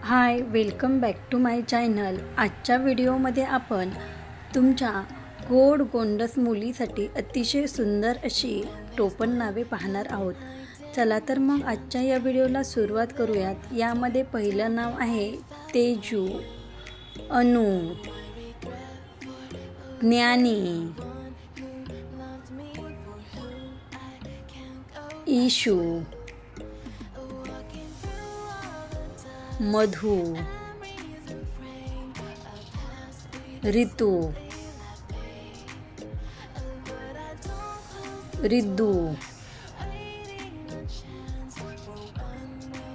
High, welcome back to my channel. आजच्या व्हिडिओमध्ये आपण तुमच्या गोड गोंडस मुलीसाठी अतिशय सुंदर अशी टोपण नावे पाहणार आहोत। चला तर मग आजच्या या व्हिडिओला सुरुवात करूयात। यामध्ये पहिलं नाव आहे तेजू, अनु, ज्ञानी, ईशू, मधु, ऋतु, रिद्धू,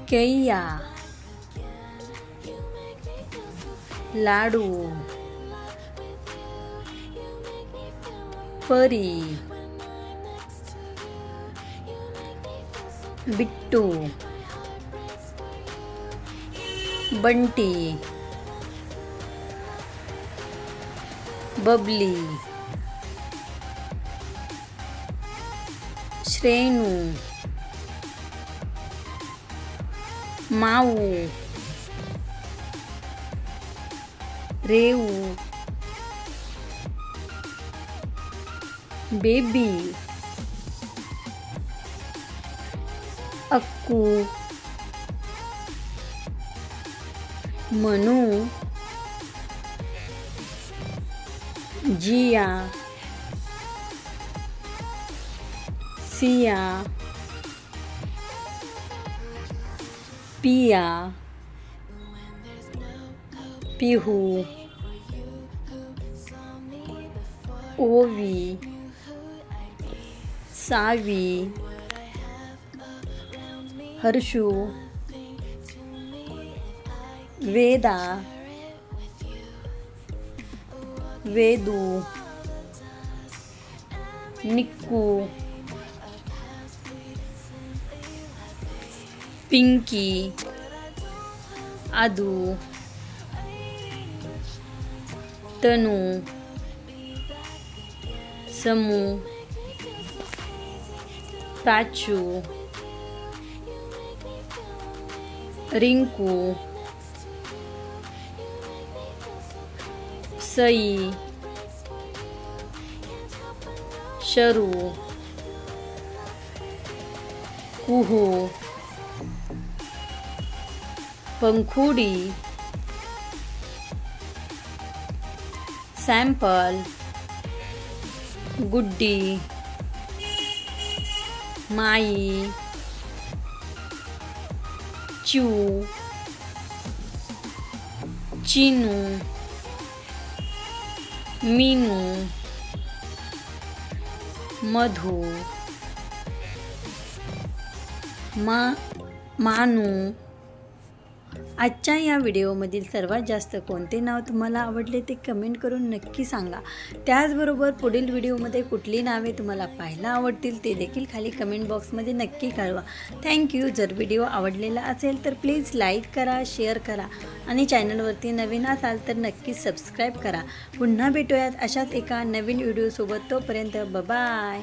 कैया, लाडू, परी, बिट्टू, बंटी, बबली, श्रेणू, माऊ, रेऊ, बेबी, अक्कू, मनू, जिया, सिया, पिया, पिहू, ओवी, सावी, हर्षू, वेदा, वेदू, निक्कू, पिंकी, आदू, तनू, समू, प्राचू, रिंकू, सई, शरू, कुहू, पंखुडी, सॅम्पल, गुड्डी, माई, चू, चिनू, मीनू, मधु, मानू। आजच्या या व्हिडिओमधील सर्वात जास्त कोणते नाव तुम्हाला आवडले ते कमेंट करून नक्की सांगा। त्याचबरोबर पुढील व्हिडिओमध्ये कुठली नावे तुम्हाला पाहायला आवडतील ते देखील खाली कमेंट बॉक्समध्ये नक्की कळवा। थँक्यू। जर व्हिडिओ आवडलेला असेल तर प्लीज लाईक करा, शेअर करा आणि चॅनलवरती नवीन असाल तर नक्की सबस्क्राईब करा। पुन्हा भेटूयात अशाच एका नवीन व्हिडिओसोबत। तोपर्यंत बाय।